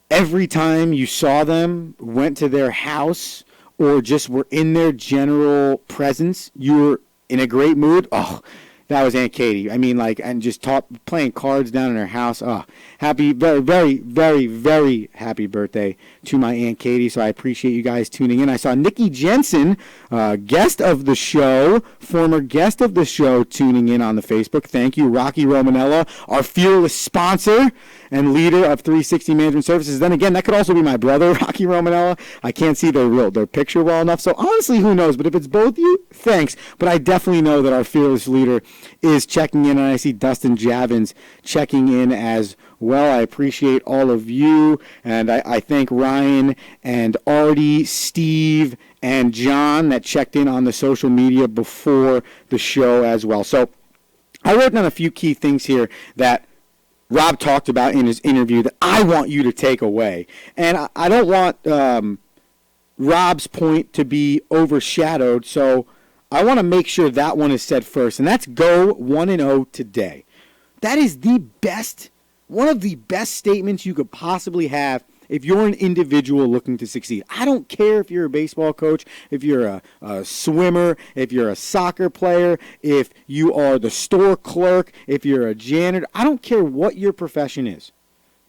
every time you saw them, went to their house, or just were in their general presence, you were in a great mood. Oh, that was Aunt Katie. I mean, and just playing cards down in her house. Oh, happy, very, very, very, very happy birthday to my Aunt Katie. So I appreciate you guys tuning in. I saw Nikki Jensen, guest of the show, former guest of the show, tuning in on the Facebook. Thank you. Rocky Romanella, our fearless sponsor and leader of 360 Management Services. Then again, that could also be my brother, Rocky Romanella. I can't see their picture well enough, so honestly, who knows? But if it's both you, thanks. But I definitely know that our fearless leader is checking in, and I see Dustin Javins checking in as well. I appreciate all of you, and I thank Ryan and Artie, Steve, and John that checked in on the social media before the show as well. So I wrote down a few key things here that Rob talked about in his interview that I want you to take away. And I don't want Rob's point to be overshadowed, so I want to make sure that one is said first. And that's go 1-0 today. That is one of the best statements you could possibly have if you're an individual looking to succeed. I don't care if you're a baseball coach, if you're a swimmer, if you're a soccer player, if you are the store clerk, if you're a janitor. I don't care what your profession is.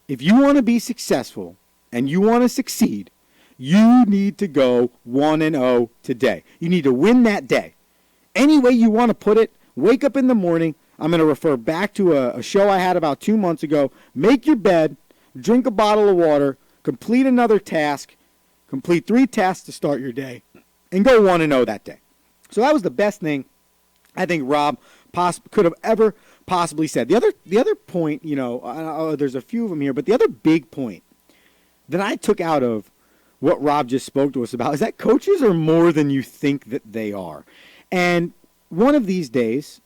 If you want to be successful and you want to succeed, you need to go 1-0 today. You need to win that day. Any way you want to put it, wake up in the morning. I'm going to refer back to a show I had about 2 months ago. Make your bed, drink a bottle of water, complete another task, complete 3 tasks to start your day, and go 1-0 that day. So that was the best thing I think Rob could have ever possibly said. The other point, there's a few of them here, but the other big point that I took out of what Rob just spoke to us about is that coaches are more than you think that they are. And one of these days,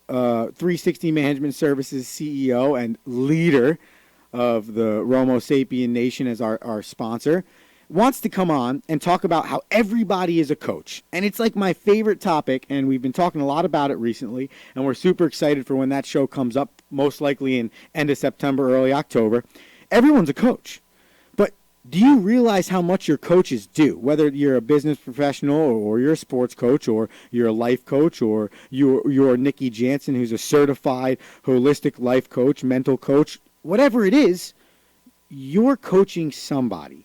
360 Management Services CEO and leader of the Romo Sapien Nation as our sponsor, wants to come on and talk about how everybody is a coach. And it's like my favorite topic, and we've been talking a lot about it recently, and we're super excited for when that show comes up, most likely in end of September, early October. Everyone's a coach. But do you realize how much your coaches do? Whether you're a business professional or you're a sports coach or you're a life coach or you're Nikki Jansen, who's a certified holistic life coach, mental coach, whatever it is, you're coaching somebody.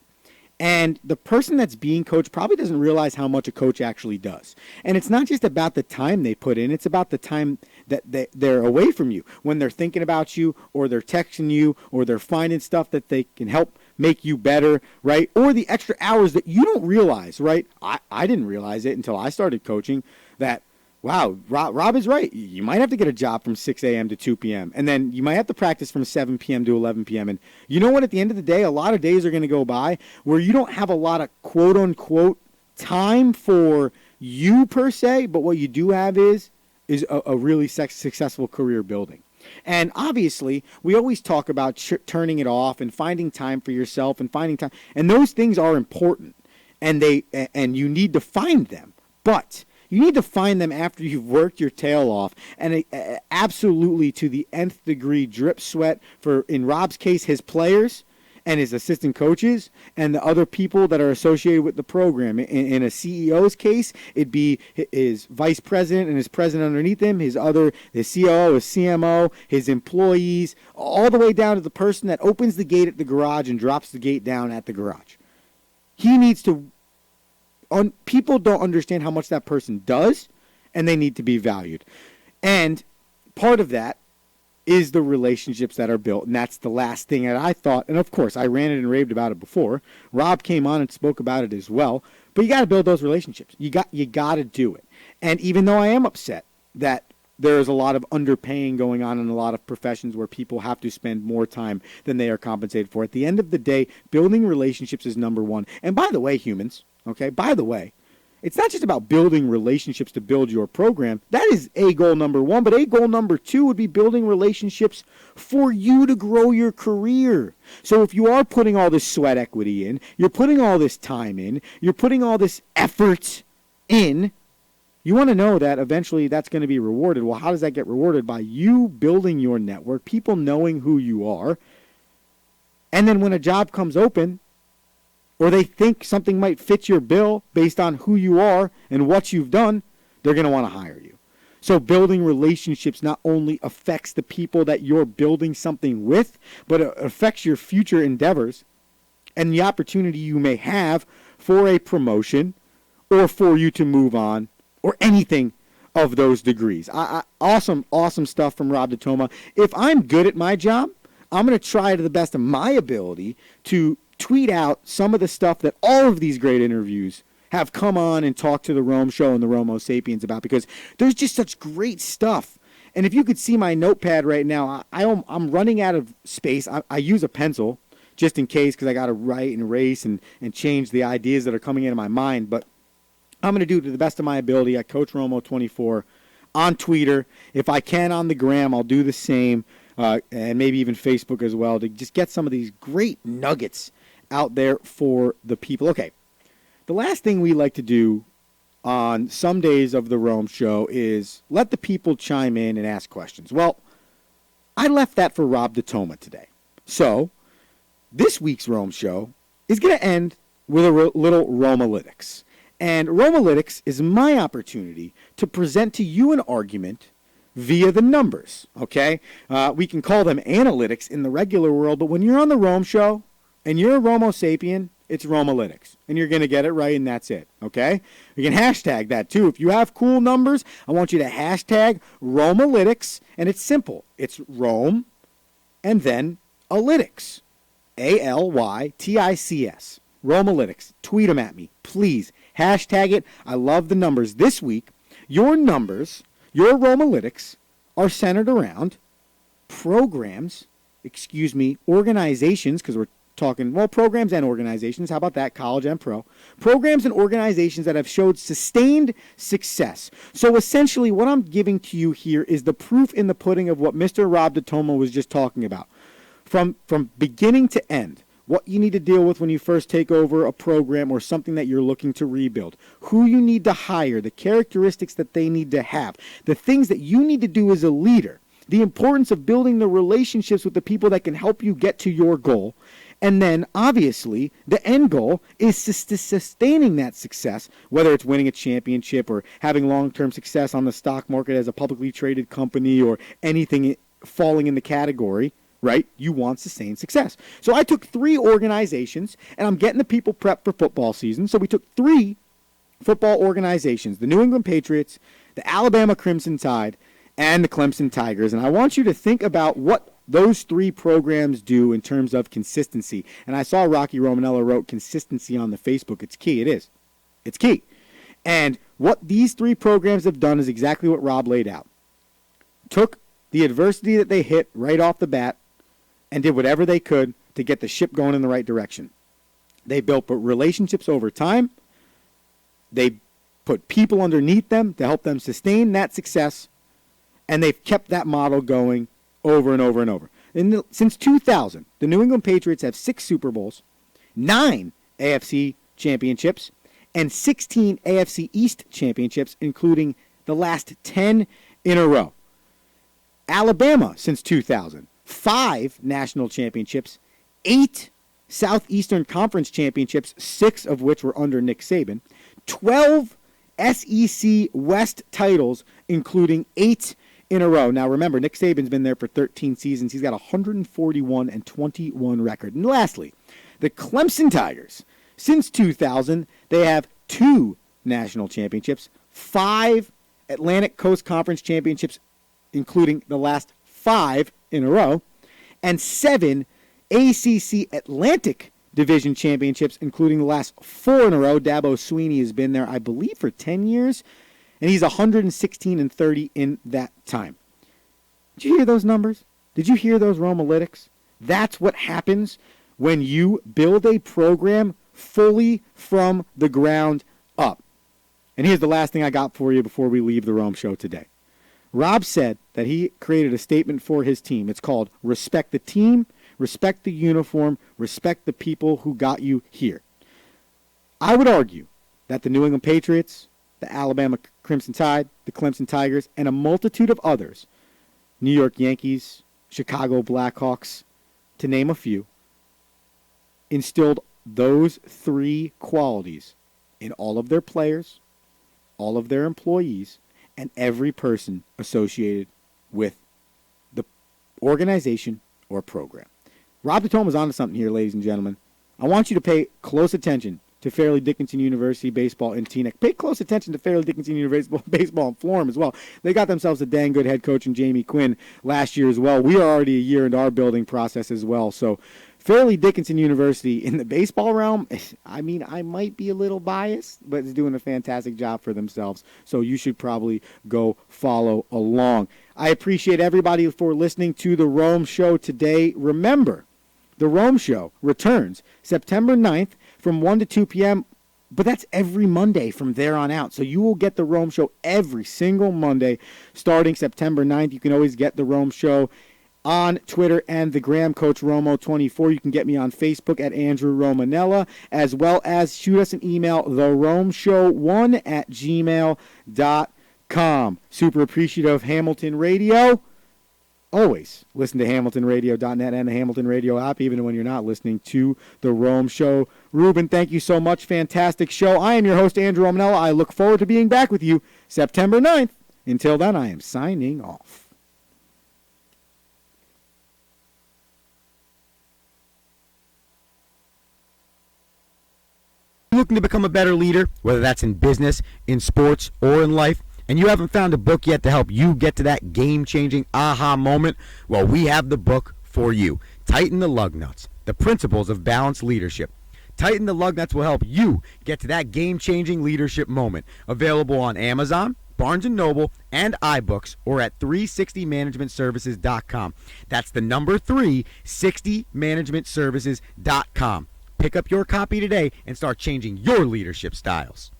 And the person that's being coached probably doesn't realize how much a coach actually does. And it's not just about the time they put in, it's about the time that they're away from you, when they're thinking about you, or they're texting you, or they're finding stuff that they can help make you better, right? Or the extra hours that you don't realize, right? I didn't realize it until I started coaching that, wow, Rob is right. You might have to get a job from 6 a.m. to 2 p.m. And then you might have to practice from 7 p.m. to 11 p.m. And you know what? At the end of the day, a lot of days are going to go by where you don't have a lot of quote-unquote time for you per se, but what you do have is a really successful career building. And obviously, we always talk about turning it off and finding time for yourself and finding time. And those things are important, and you need to find them. But you need to find them after you've worked your tail off and absolutely to the nth degree drip sweat for, in Rob's case, his players and his assistant coaches and the other people that are associated with the program. In a CEO's case, it'd be his vice president and his president underneath him, his COO, his CMO, his employees, all the way down to the person that opens the gate at the garage and drops the gate down at the garage. He needs to... people don't understand how much that person does, and they need to be valued. And part of that is the relationships that are built, and that's the last thing that I thought. And of course, I ranted and raved about it before. Rob came on and spoke about it as well. But you got to build those relationships. You got to do it. And even though I am upset that there's a lot of underpaying going on in a lot of professions where people have to spend more time than they are compensated for, at the end of the day, building relationships is number one. And by the way, humans, okay, it's not just about building relationships to build your program. That is a goal number one, but a goal number two would be building relationships for you to grow your career. So if you are putting all this sweat equity in, you're putting all this time in, you're putting all this effort in, you want to know that eventually that's going to be rewarded. Well, how does that get rewarded? By you building your network, people knowing who you are, and then when a job comes open, or they think something might fit your bill based on who you are and what you've done, they're going to want to hire you. So building relationships not only affects the people that you're building something with, but it affects your future endeavors and the opportunity you may have for a promotion or for you to move on or anything of those degrees. Awesome stuff from Rob DiToma. If I'm good at my job, I'm going to try to the best of my ability to tweet out some of the stuff that all of these great interviews have come on and talked to the Rome Show and the Romo Sapiens about, because there's just such great stuff. And if you could see my notepad right now, I'm running out of space. I use a pencil just in case, because I got to write and erase and change the ideas that are coming into my mind. But I'm going to do it to the best of my ability at Coach Romo 24 on Twitter. If I can on the gram, I'll do the same, and maybe even Facebook as well, to just get some of these great nuggets out there for the people. Okay, the last thing we like to do on some days of the Rome Show is let the people chime in and ask questions. Well, I left that for Rob DiToma today. So, this week's Rome Show is going to end with a little Romalytics. And Romalytics is my opportunity to present to you an argument via the numbers, okay? We can call them analytics in the regular world, but when you're on the Rome Show, and you're a Romo Sapien, it's Romalytics. And you're going to get it right, and that's it, okay? You can hashtag that, too. If you have cool numbers, I want you to hashtag Romalytics, and it's simple. It's Rome and then Alytics. Alytics. Romalytics. Tweet them at me, please. Hashtag it. I love the numbers. This week, your numbers, your Romalytics, are centered around organizations, because we're talking, well, programs and organizations. How about that? College and pro. Programs and organizations that have showed sustained success. So essentially what I'm giving to you here is the proof in the pudding of what Mr. Rob DiToma was just talking about. From beginning to end, what you need to deal with when you first take over a program or something that you're looking to rebuild, who you need to hire, the characteristics that they need to have, the things that you need to do as a leader, the importance of building the relationships with the people that can help you get to your goal. And then, obviously, the end goal is sustaining that success, whether it's winning a championship or having long-term success on the stock market as a publicly traded company or anything falling in the category right? You want sustained success. So I took 3 organizations, and I'm getting the people prepped for football season. So we took 3 football organizations, the New England Patriots, the Alabama Crimson Tide, and the Clemson Tigers. And I want you to think about what those 3 programs do in terms of consistency. And I saw Rocky Romanella wrote consistency on the Facebook. It's key. It is. It's key. And what these 3 programs have done is exactly what Rob laid out. Took the adversity that they hit right off the bat and did whatever they could to get the ship going in the right direction. They built relationships over time. They put people underneath them to help them sustain that success. And they've kept that model going over and over and over. Since 2000, the New England Patriots have 6 Super Bowls, 9 AFC championships, and 16 AFC East championships, including the last 10 in a row. Alabama, since 2000, 5 national championships, 8 Southeastern Conference championships, 6 of which were under Nick Saban, 12 SEC West titles, including 8 in a row. Now remember, Nick Saban's been there for 13 seasons. He's got a 141-21 record. And lastly, the Clemson Tigers. Since 2000, they have 2 national championships, 5 Atlantic Coast Conference championships, including the last 5 in a row, and 7 ACC Atlantic Division championships, including the last 4 in a row. Dabo Swinney has been there, I believe, for 10 years, and he's 116-30 in that time. Did you hear those numbers? Did you hear those Romalytics? That's what happens when you build a program fully from the ground up. And here's the last thing I got for you before we leave the Rome Show today. Rob said that he created a statement for his team. It's called Respect the Team, Respect the Uniform, Respect the People Who Got You Here. I would argue that the New England Patriots, the Alabama Crimson Tide, the Clemson Tigers, and a multitude of others, New York Yankees, Chicago Blackhawks, to name a few, instilled those 3 qualities in all of their players, all of their employees, and every person associated with the organization or program. Rob DiToma's onto something here, ladies and gentlemen. I want you to pay close attention to Fairleigh Dickinson University baseball in Teaneck. Pay close attention to Fairleigh Dickinson University baseball in Florham as well. They got themselves a dang good head coach in Jamie Quinn last year as well. We are already a year into our building process as well. So Fairleigh Dickinson University in the baseball realm, I mean, I might be a little biased, but it's doing a fantastic job for themselves. So you should probably go follow along. I appreciate everybody for listening to the Rome Show today. Remember, the Rome Show returns September 9th from 1 to 2 p.m., but that's every Monday from there on out. So you will get the Rome Show every single Monday starting September 9th. You can always get the Rome Show on Twitter and the Gram, Coach Romo24. You can get me on Facebook at Andrew Romanella, as well as shoot us an email, theromeshow1@gmail.com. Super appreciative of Hamilton Radio. Always listen to HamiltonRadio.net and the Hamilton Radio app, even when you're not listening to The Rome Show. Ruben, thank you so much. Fantastic show. I am your host, Andrew Romanella. I look forward to being back with you September 9th. Until then, I am signing off. Looking to become a better leader, whether that's in business, in sports, or in life, and you haven't found a book yet to help you get to that game-changing aha moment? Well, we have the book for you. Tighten the Lug Nuts, The Principles of Balanced Leadership. Tighten the Lug Nuts will help you get to that game-changing leadership moment. Available on Amazon, Barnes & Noble, and iBooks, or at 360managementservices.com. That's the number 360managementservices.com. Pick up your copy today and start changing your leadership styles.